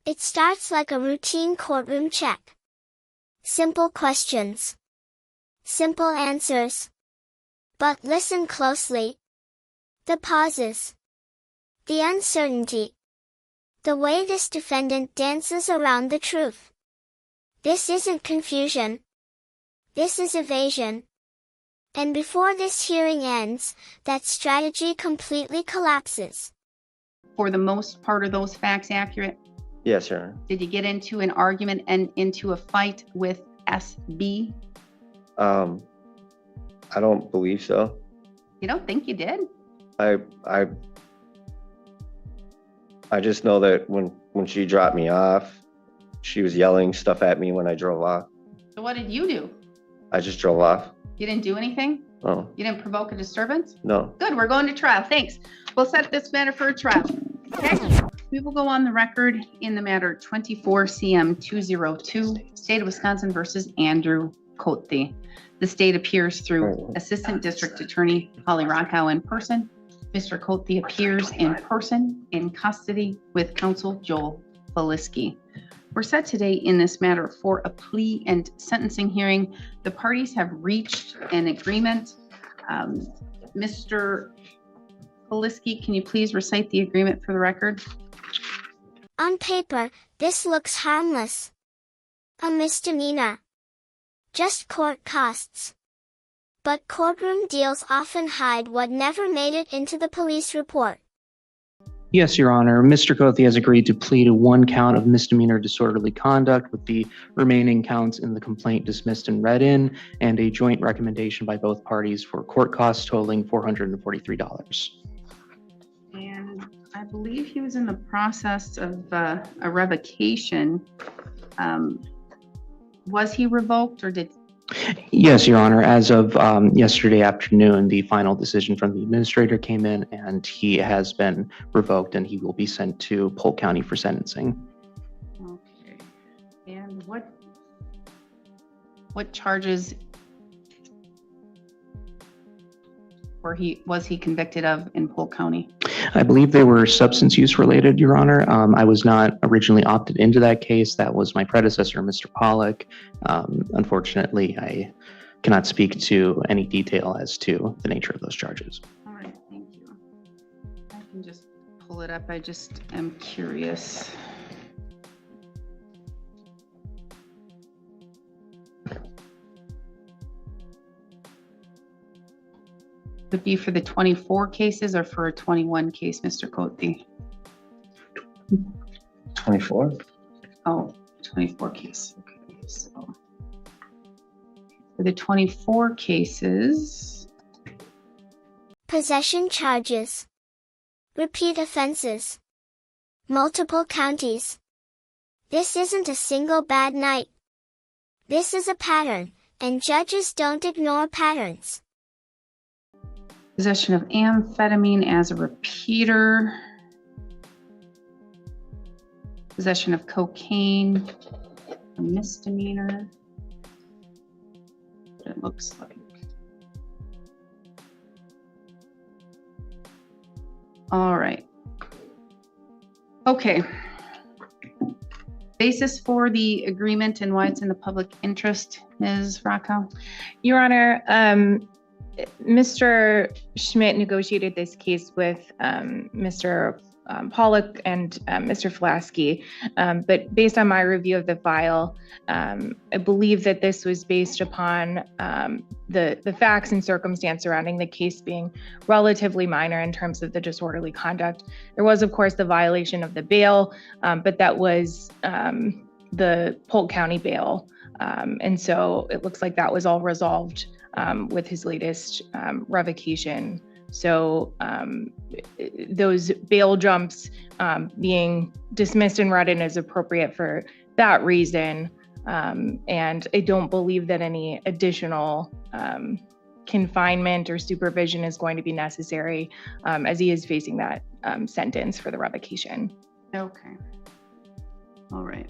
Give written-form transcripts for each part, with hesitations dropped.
It starts like a routine courtroom check. Simple questions. Simple answers. But listen closely. The pauses. The uncertainty. The way this defendant dances around the truth. This isn't confusion. This is evasion. And before this hearing ends, that strategy completely collapses. For the most part, are those facts accurate? Yes, Your Honor. Did you get into an argument and into a fight with SB? I don't believe so. You don't think you did? I just know that when she dropped me off, she was yelling stuff at me when I drove off. So what did you do? I just drove off. You didn't do anything? Oh, You didn't provoke a disturbance? no. Good, we're going to trial. Thanks. We'll set this matter for a trial. Okay. We will go on the record in the matter 24 CM 202, State of Wisconsin versus Andrew Cote. The state appears through Assistant District Attorney Holly Rockow in person. Mr. Cote appears in person in custody with counsel Joel Feliski. We're set today in this matter for a plea and sentencing hearing. The parties have reached an agreement. Mr. Feliski, can you please recite the agreement for the record? On paper, this looks harmless. A misdemeanor. Just court costs. But courtroom deals often hide what never made it into the police report. Yes, Your Honor. Mr. Cote has agreed to plead to one count of misdemeanor disorderly conduct, with the remaining counts in the complaint dismissed and read in, and a joint recommendation by both parties for court costs totaling $443. And I believe he was in the process of a revocation. Was he revoked or did? Yes, Your Honor. As of yesterday afternoon, the final decision from the administrator came in, and he has been revoked, and he will be sent to Polk County for sentencing. Okay. And what charges was he convicted of in Polk County? I believe they were substance use related, Your Honor. I was not originally opted into that case. That was my predecessor, Mr. Pollack. Unfortunately, I cannot speak to any detail as to the nature of those charges. All right, thank you. I can just pull it up. I just am curious. Would it be for the 24 cases or for a 21 case, Mr. Cote? 24? Oh, 24 case. Okay, so for the 24 cases. Possession charges. Repeat offenses. Multiple counties. This isn't a single bad night. This is a pattern, and judges don't ignore patterns. Possession of amphetamine as a repeater. Possession of cocaine, a misdemeanor. What it looks like. All right. Okay. Basis for the agreement and why it's in the public interest, Ms. Rockow? Your Honor, Mr. Schmidt negotiated this case with Mr. Pollack and Mr. Flasky, but based on my review of the file, I believe that this was based upon the facts and circumstance surrounding the case being relatively minor in terms of the disorderly conduct. There was, of course, the violation of the bail, but that was the Polk County bail. And so it looks like that was all resolved with his latest revocation. So those bail jumps being dismissed and read in is appropriate for that reason. And I don't believe that any additional confinement or supervision is going to be necessary as he is facing that sentence for the revocation. Okay. All right.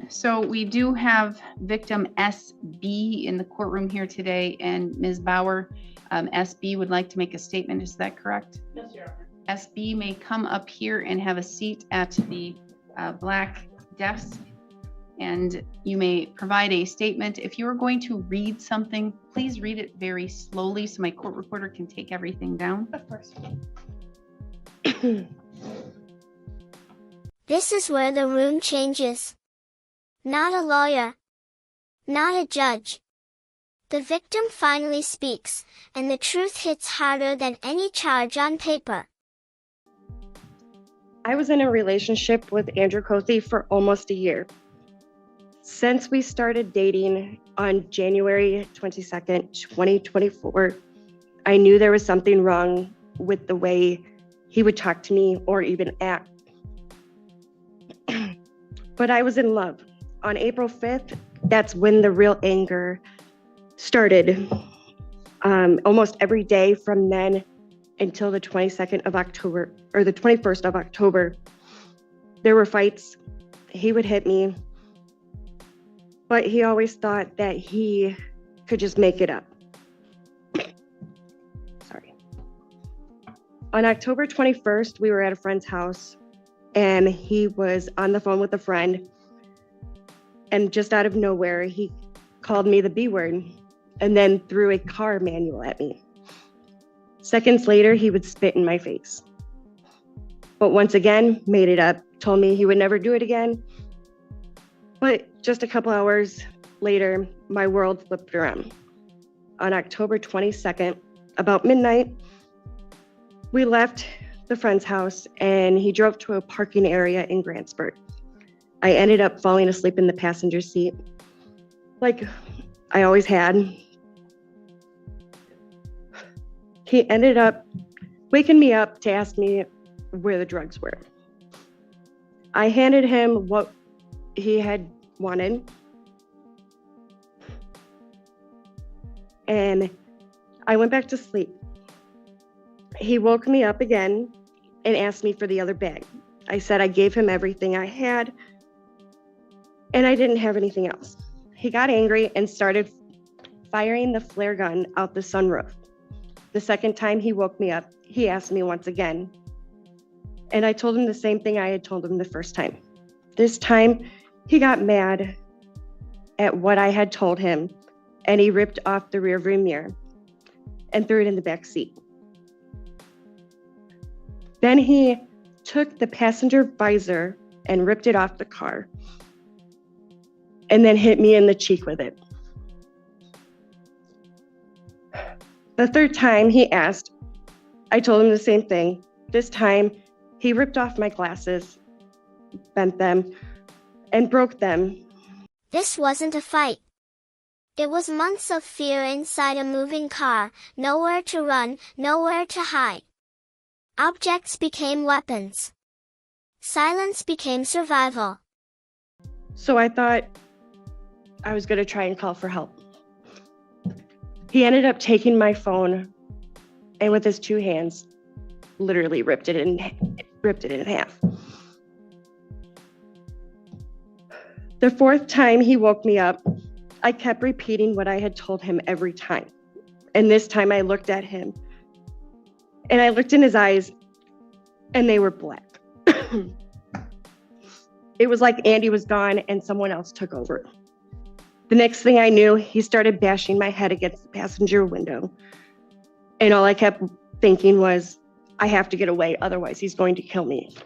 So we do have victim SB in the courtroom here today, and Ms. Bauer, SB would like to make a statement. Is that correct? Yes, Your Honor. SB may come up here and have a seat at the black desk, and you may provide a statement. If you are going to read something, please read it very slowly so my court reporter can take everything down. Of course. This is where the room changes. Not a lawyer. Not a judge. The victim finally speaks, and the truth hits harder than any charge on paper. I was in a relationship with Andrew Cothey for almost a year. Since we started dating on January 22nd, 2024, I knew there was something wrong with the way he would talk to me or even act. But I was in love. On April 5th, that's when the real anger started. Almost every day from then until the 22nd of October, or the 21st of October, there were fights. He would hit me, but he always thought that he could just make it up. Sorry. On October 21st, we were at a friend's house, and he was on the phone with a friend, and just out of nowhere, he called me the B word and then threw a car manual at me. Seconds later, he would spit in my face. But once again, made it up, told me he would never do it again. But just a couple hours later, my world flipped around. On October 22nd, about midnight, we left the friend's house and he drove to a parking area in Grantsburg. I ended up falling asleep in the passenger seat, like I always had. He ended up waking me up to ask me where the drugs were. I handed him what he had wanted, and I went back to sleep. He woke me up again and asked me for the other bag. I said I gave him everything I had, and I didn't have anything else. He got angry and started firing the flare gun out the sunroof. The second time he woke me up, he asked me once again, and I told him the same thing I had told him the first time. This time, he got mad at what I had told him, and he ripped off the rearview mirror and threw it in the back seat. Then he took the passenger visor and ripped it off the car, and then hit me in the cheek with it. The third time he asked, I told him the same thing. This time, he ripped off my glasses, bent them, and broke them. This wasn't a fight. It was months of fear inside a moving car, nowhere to run, nowhere to hide. Objects became weapons. Silence became survival. So I thought I was going to try and call for help. He ended up taking my phone and with his two hands, literally ripped it in half. The fourth time he woke me up, I kept repeating what I had told him every time. And this time I looked at him and I looked in his eyes and they were black. It was like Andy was gone and someone else took over. The next thing I knew, he started bashing my head against the passenger window. And all I kept thinking was, I have to get away, otherwise he's going to kill me.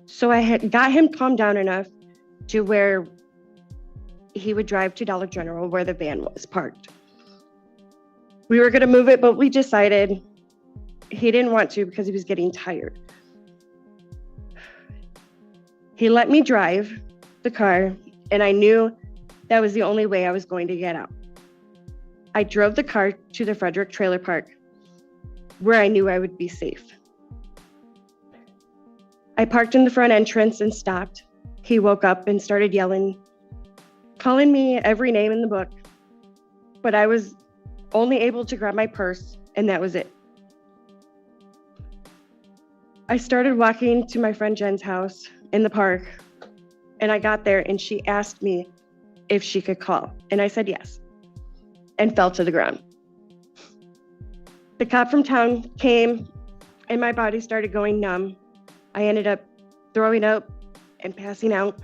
So I had got him calmed down enough to where he would drive to Dollar General where the van was parked. We were going to move it, but we decided he didn't want to because he was getting tired. He let me drive the car, and I knew that was the only way I was going to get out. I drove the car to the Frederick Trailer Park, where I knew I would be safe. I parked in the front entrance and stopped. He woke up and started yelling, calling me every name in the book, but I was only able to grab my purse, and that was it. I started walking to my friend Jen's house in the park, and I got there and she asked me if she could call, and I said yes. and fell to the ground. The cop from town came and my body started going numb. I ended up throwing up and passing out.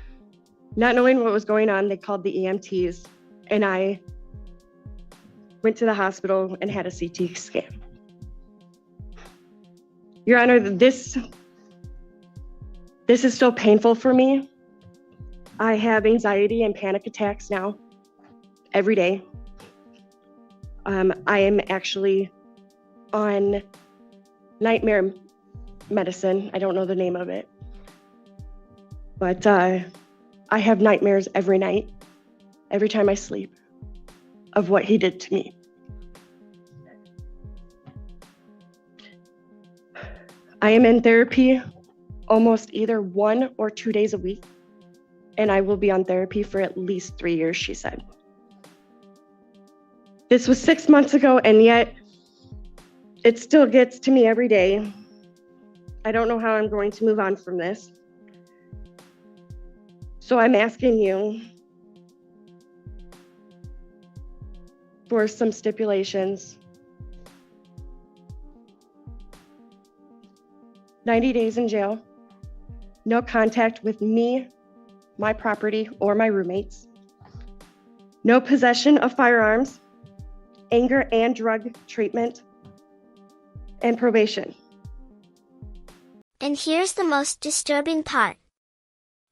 Not knowing what was going on, they called the EMTs and I went to the hospital and had a CT scan. Your Honor, this is still painful for me. I have anxiety and panic attacks now every day. I am actually on nightmare medicine. I don't know the name of it, but I have nightmares every night, every time I sleep, of what he did to me. I am in therapy almost either 1 or 2 days a week, and I will be on therapy for at least 3 years, she said. This was 6 months ago, and yet it still gets to me every day. I don't know how I'm going to move on from this. So I'm asking you for some stipulations. 90 days in jail, no contact with me, my property, or my roommates, no possession of firearms, anger and drug treatment, and probation. And here's the most disturbing part.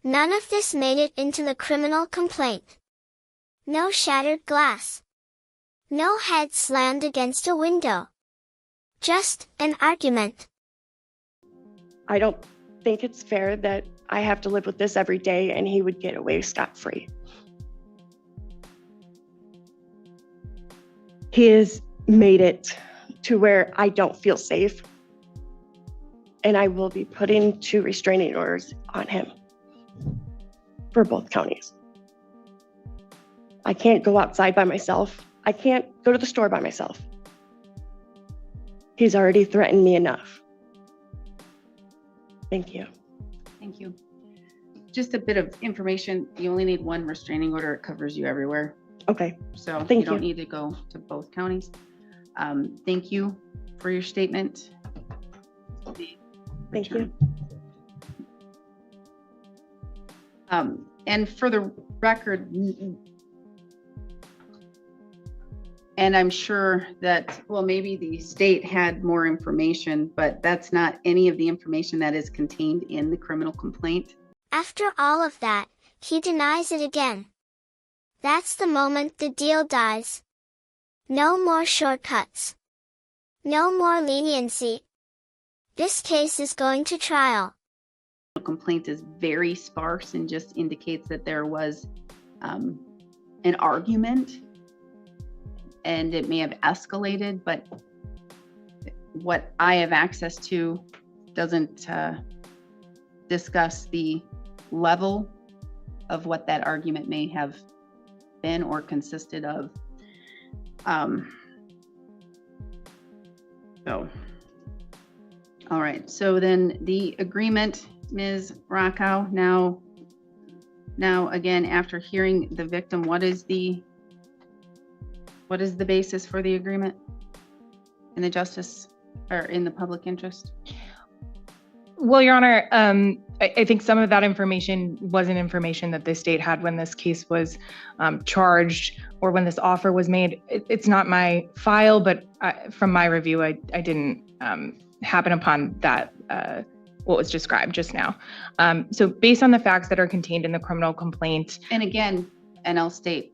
None of this made it into the criminal complaint. No shattered glass. No head slammed against a window. Just an argument. I don't think it's fair that I have to live with this every day and he would get away scot-free. He has made it to where I don't feel safe, and I will be putting 2 restraining orders on him for both counties. I can't go outside by myself. I can't go to the store by myself. He's already threatened me enough. Thank you. Thank you. Just a bit of information. You only need 1 restraining order. It covers you everywhere. Okay. So Thank you don't you. need to go to both counties. Thank you for your statement. Thank you. And for the record, and I'm sure that, well, maybe the state had more information, but that's not any of the information that is contained in the criminal complaint. After all of that, he denies it again. That's the moment the deal dies. No more shortcuts. No more leniency. This case is going to trial. The complaint is very sparse and just indicates that there was an argument and it may have escalated, but what I have access to doesn't discuss the level of what that argument may have been or consisted of. All right, so then the agreement, Ms. Rockow, now again, after hearing the victim, what is the basis for the agreement in the justice or in the public interest? Well, Your Honor, I think some of that information wasn't information that the state had when this case was charged or when this offer was made. It's not my file, but from my review, I didn't happen upon that, what was described just now. So based on the facts that are contained in the criminal complaint. And again, and I'll state,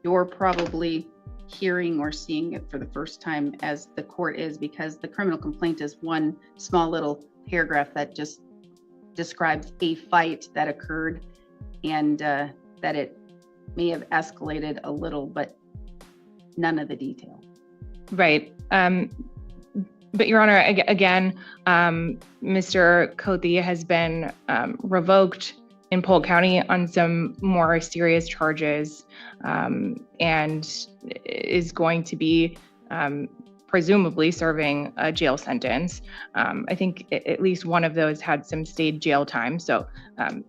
you're probably hearing or seeing it for the first time as the court is, because the criminal complaint is one small little paragraph that just describes a fight that occurred and that it may have escalated a little, but none of the detail. Right. But Your Honor, again, Mr. Cothey has been revoked in Polk County on some more serious charges and is going to be presumably serving a jail sentence. I think at least one of those had some stayed jail time. So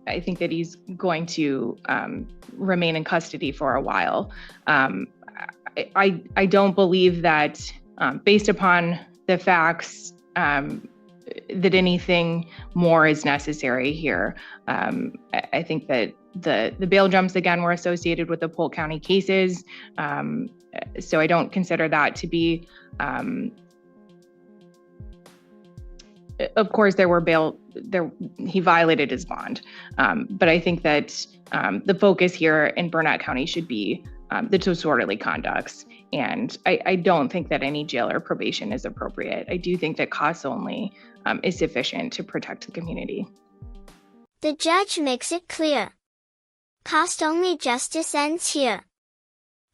I think that he's going to remain in custody for a while. I don't believe that, based upon the facts, that anything more is necessary here. I think that the bail jumps, again, were associated with the Polk County cases. So I don't consider that to be, of course, he violated his bond. But I think that the focus here in Burnett County should be the disorderly conducts. And I don't think that any jail or probation is appropriate. I do think that costs only is sufficient to protect the community. The judge makes it clear. Cost-only justice ends here.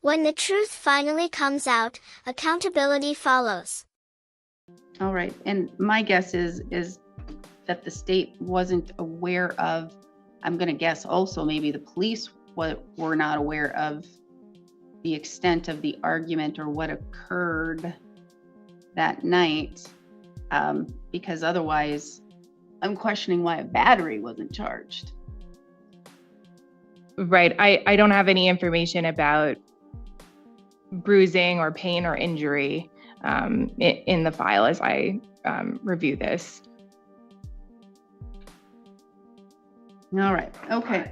When the truth finally comes out, accountability follows. All right, and my guess is that the state wasn't aware of, I'm going to guess also maybe the police were not aware of the extent of the argument or what occurred that night, because otherwise I'm questioning why a battery wasn't charged. Right, I don't have any information about bruising or pain or injury in the file as I review this. All right, okay.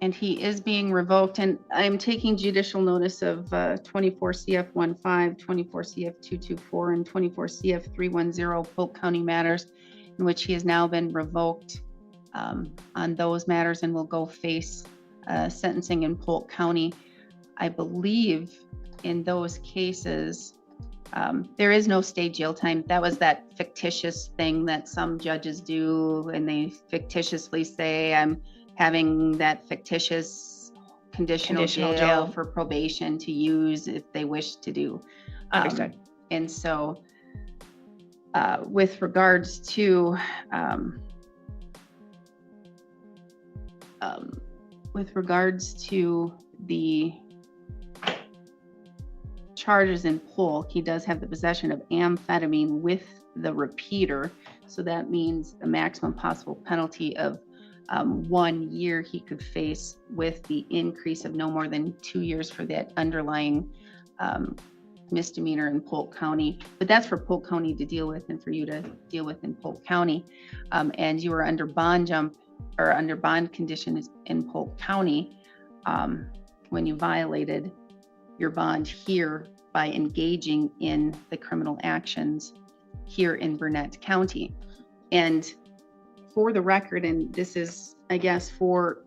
And he is being revoked, and I'm taking judicial notice of 24 CF 15, 24 CF 224, and 24 CF 310 Polk County matters, in which he has now been revoked on those matters and will go face sentencing in Polk County. I believe in those cases, there is no state jail time. That was that fictitious thing that some judges do, and they fictitiously say, I'm having that fictitious conditional jail for probation to use if they wish to do. Understood. And so with regards to the charges in Polk, he does have the possession of amphetamine with the repeater. So that means the maximum possible penalty of 1 year he could face, with the increase of no more than 2 years for that underlying misdemeanor in Polk County. But that's for Polk County to deal with and for you to deal with in Polk County. And you were under bond conditions in Polk County when you violated your bond here by engaging in the criminal actions here in Burnett County. And for the record, and this is, I guess, for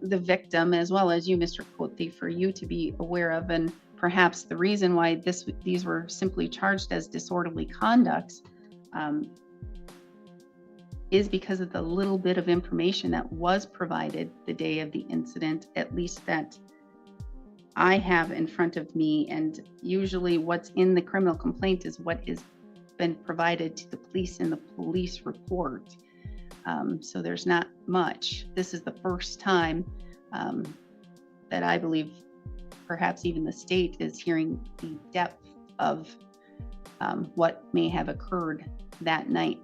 the victim as well as you, Mr. Cote, for you to be aware of, and perhaps the reason why these were simply charged as disorderly conducts is because of the little bit of information that was provided the day of the incident, at least that I have in front of me. And usually what's in the criminal complaint is what has been provided to the police in the police report. So there's not much. This is the first time that I believe perhaps even the state is hearing the depth of what may have occurred that night.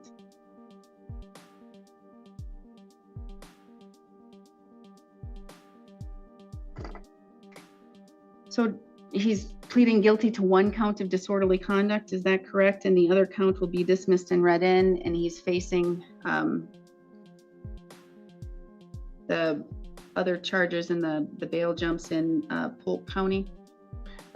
So he's pleading guilty to 1 count of disorderly conduct, is that correct? And the other count will be dismissed and read in, and he's facing the other charges in the bail jumps in Polk County?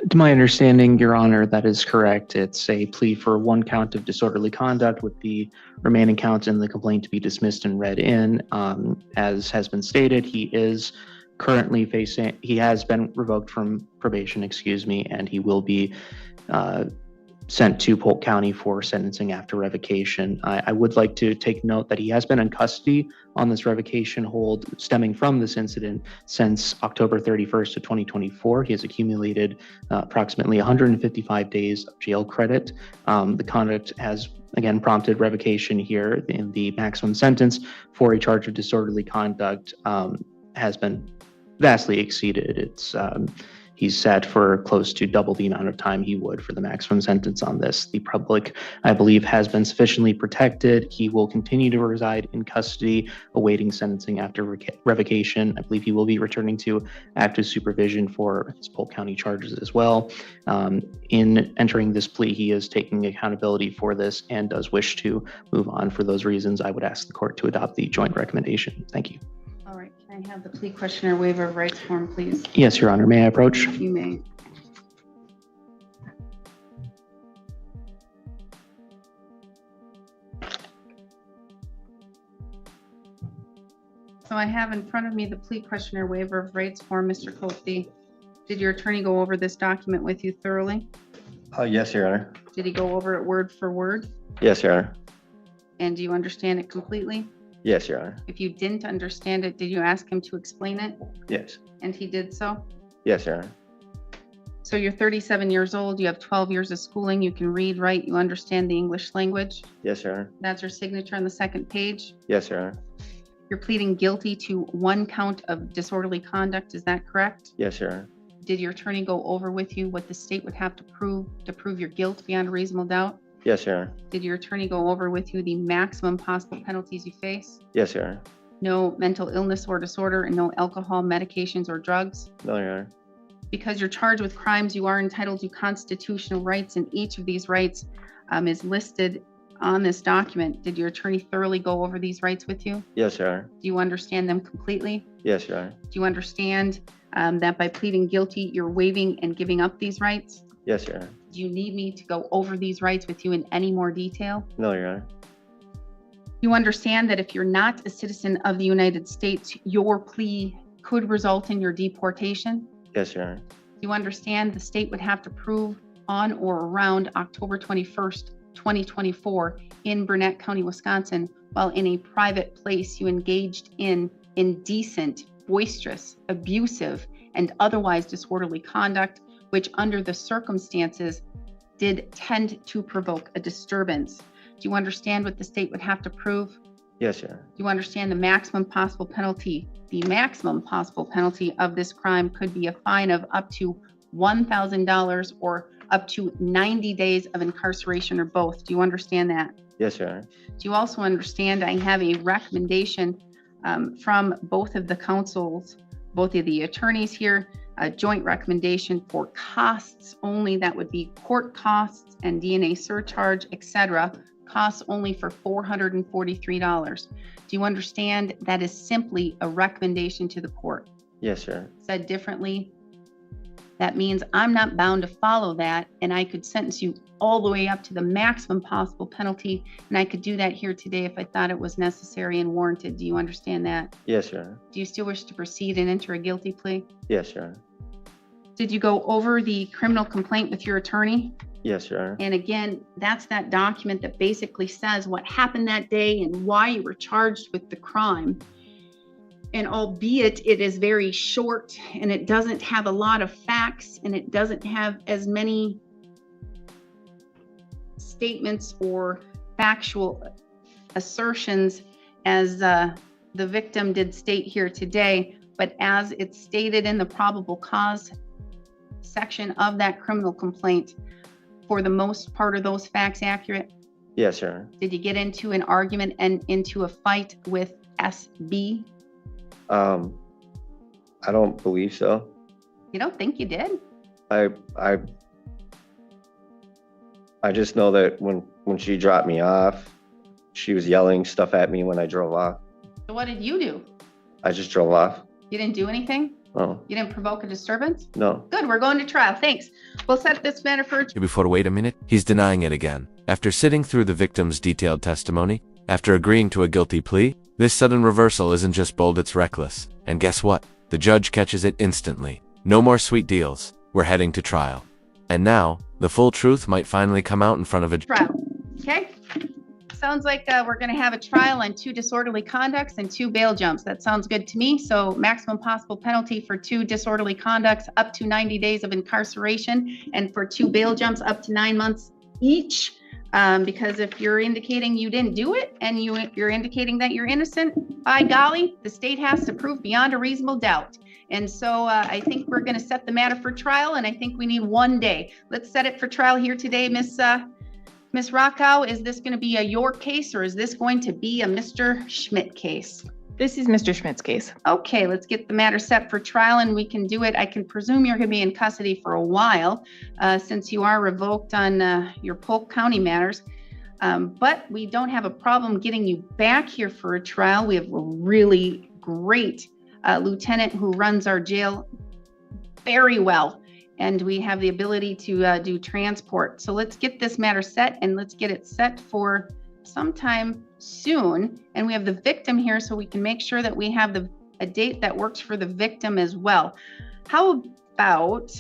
To my understanding, Your Honor, that is correct. It's a plea for 1 count of disorderly conduct, with the remaining counts in the complaint to be dismissed and read in. As has been stated, he is currently he has been revoked from probation, and he will be sent to Polk County for sentencing after revocation. I would like to take note that he has been in custody on this revocation hold stemming from this incident since October 31st of 2024. He has accumulated approximately 155 days of jail credit. The conduct has again prompted revocation here, in the maximum sentence for a charge of disorderly conduct has been vastly exceeded. He's set for close to double the amount of time he would for the maximum sentence on this. The public, I believe, has been sufficiently protected. He will continue to reside in custody, awaiting sentencing after revocation. I believe he will be returning to active supervision for his Polk County charges as well. In entering this plea, he is taking accountability for this and does wish to move on. For those reasons, I would ask the court to adopt the joint recommendation. Thank you. All right, can I have the plea questionnaire waiver of rights form, please? Yes, Your Honor. May I approach? You may. So I have in front of me the plea questionnaire waiver of rights form, Mr. Coakley. Did your attorney go over this document with you thoroughly? Yes, Your Honor. Did he go over it word for word? Yes, Your Honor. And do you understand it completely? Yes, Your Honor. If you didn't understand it, did you ask him to explain it? Yes. And he did so? Yes, Your Honor. So you're 37 years old, you have 12 years of schooling, you can read, write, you understand the English language. Yes, Your Honor. That's your signature on the second page. Yes, Your Honor. You're pleading guilty to 1 count of disorderly conduct, is that correct? Yes, Your Honor. Did your attorney go over with you what the state would have to prove your guilt beyond a reasonable doubt? Yes, Your Honor. Did your attorney go over with you the maximum possible penalties you face? Yes, Your Honor. No mental illness or disorder and no alcohol, medications, or drugs? No, Your Honor. Because you're charged with crimes, you are entitled to constitutional rights, and each of these rights is listed on this document. Did your attorney thoroughly go over these rights with you? Yes, Your Honor. Do you understand them completely? Yes, Your Honor. Do you understand that by pleading guilty, you're waiving and giving up these rights? Yes, Your Honor. Do you need me to go over these rights with you in any more detail? No, Your Honor. You understand that if you're not a citizen of the United States, your plea could result in your deportation? Yes, Your Honor. You understand the state would have to prove on or around October 21st, 2024 in Burnett County, Wisconsin, while in a private place you engaged in indecent, boisterous, abusive, and otherwise disorderly conduct, which under the circumstances did tend to provoke a disturbance. Do you understand what the state would have to prove? Yes, Your Honor. Do you understand the maximum possible penalty? The maximum possible penalty of this crime could be a fine of up to $1,000 or up to 90 days of incarceration or both. Do you understand that? Yes, Your Honor. Do you also understand I have a recommendation from both of the counsels, both of the attorneys here, a joint recommendation for costs only, that would be court costs and DNA surcharge, etc., costs only for $443. Do you understand that is simply a recommendation to the court? Yes, Your Honor. Said differently, that means I'm not bound to follow that, and I could sentence you all the way up to the maximum possible penalty, and I could do that here today if I thought it was necessary and warranted. Do you understand that? Yes, Your Honor. Do you still wish to proceed and enter a guilty plea? Yes, Your Honor. Did you go over the criminal complaint with your attorney? Yes, Your Honor. And again, that's that document that basically says what happened that day and why you were charged with the crime. And albeit it is very short and it doesn't have a lot of facts and it doesn't have as many statements or factual assertions as the victim did state here today, but as it's stated in the probable cause section of that criminal complaint, for the most part, are those facts accurate? Yes, Your Honor. Did you get into an argument and into a fight with SB? I don't believe so. You don't think you did? I just know that when she dropped me off, she was yelling stuff at me when I drove off. So what did you do? I just drove off. You didn't do anything? Oh, You didn't provoke a disturbance? no. Good, we're going to trial. Thanks. We'll set this matter for Before, wait a minute, he's denying it again. After sitting through the victim's detailed testimony, after agreeing to a guilty plea, this sudden reversal isn't just bold, it's reckless. And guess what? The judge catches it instantly. No more sweet deals. We're heading to trial. And now, the full truth might finally come out in front of a trial. Okay? Sounds like we're going to have a trial on 2 disorderly conducts and 2 bail jumps. That sounds good to me. So maximum possible penalty for 2 disorderly conducts, up to 90 days of incarceration, and for 2 bail jumps, up to 9 months each. Because if you're indicating you didn't do it and you're indicating that you're innocent, by golly, the state has to prove beyond a reasonable doubt. And so I think we're going to set the matter for trial, and I think we need 1 day. Let's set it for trial here today, Miss Rockow. Is this going to be a your case, or is this going to be a Mr. Schmidt case? This is Mr. Schmidt's case. Okay, let's get the matter set for trial, and we can do it. I can presume you're going to be in custody for a while, since you are revoked on your Polk County matters. But we don't have a problem getting you back here for a trial. We have a really great lieutenant who runs our jail very well, and we have the ability to do transport. So let's get this matter set, and let's get it set for sometime soon. And we have the victim here, so we can make sure that we have a date that works for the victim as well. How about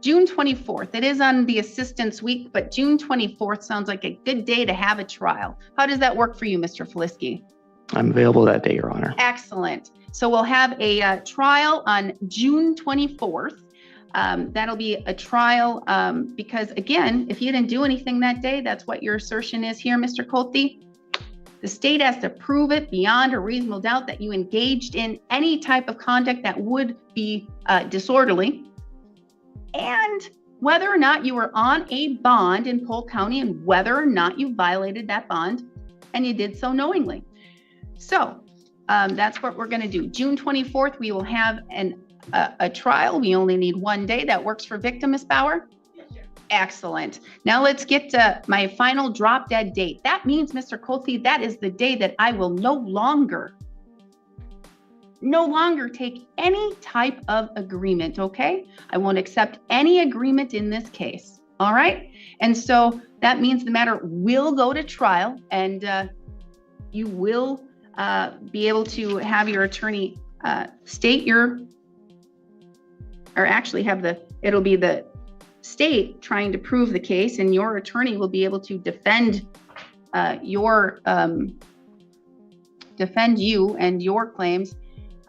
June 24th? It is on the assistance week, but June 24th sounds like a good day to have a trial. How does that work for you, Mr. Feliski? I'm available that day, Your Honor. Excellent. So we'll have a trial on June 24th. That'll be a trial because, again, if you didn't do anything that day, that's what your assertion is here, Mr. Colte. The state has to prove it beyond a reasonable doubt that you engaged in any type of conduct that would be disorderly, and whether or not you were on a bond in Polk County, and whether or not you violated that bond, and you did so knowingly. So that's what we're going to do. June 24th, we will have a trial. We only need 1 day. That works for victim, Ms. Bauer? Excellent. Now let's get to my final drop dead date. That means, Mr. Colte, that is the day that I will no longer take any type of agreement, okay? I won't accept any agreement in this case, all right? And so that means the matter will go to trial, and you will be able to have your attorney state your, or actually have it'll be the state trying to prove the case, and your attorney will be able to defend you and your claims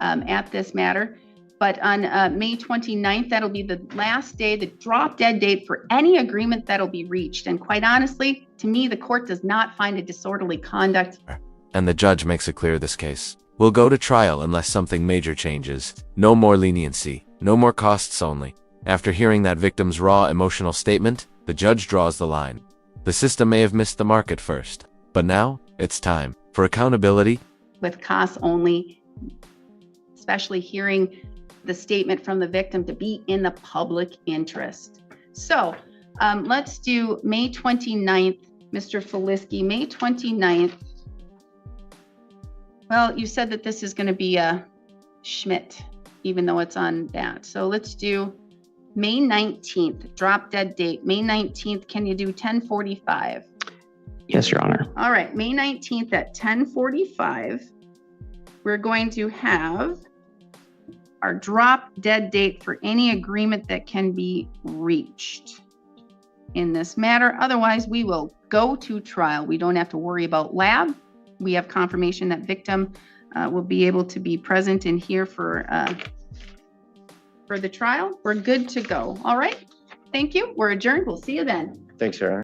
at this matter. But on May 29th, that'll be the last day, the drop dead date for any agreement that'll be reached. And quite honestly, to me, the court does not find a disorderly conduct. And the judge makes it clear this case will go to trial unless something major changes. No more leniency, no more costs only. After hearing that victim's raw emotional statement, the judge draws the line. The system may have missed the mark at first, but now it's time for accountability. With costs only, especially hearing the statement from the victim to be in the public interest. So let's do May 29th, Mr. Feliski, May 29th. Well, you said that this is going to be a Schmidt, even though it's on that. So let's do May 19th, drop dead date. May 19th, can you do 10:45? Yes, Your Honor. All right, May 19th at 10:45, we're going to have our drop dead date for any agreement that can be reached in this matter. Otherwise, we will go to trial. We don't have to worry about lab. We have confirmation that victim will be able to be present in here for the trial. We're good to go. All right. Thank you. We're adjourned. We'll see you then. Thanks, Sarah.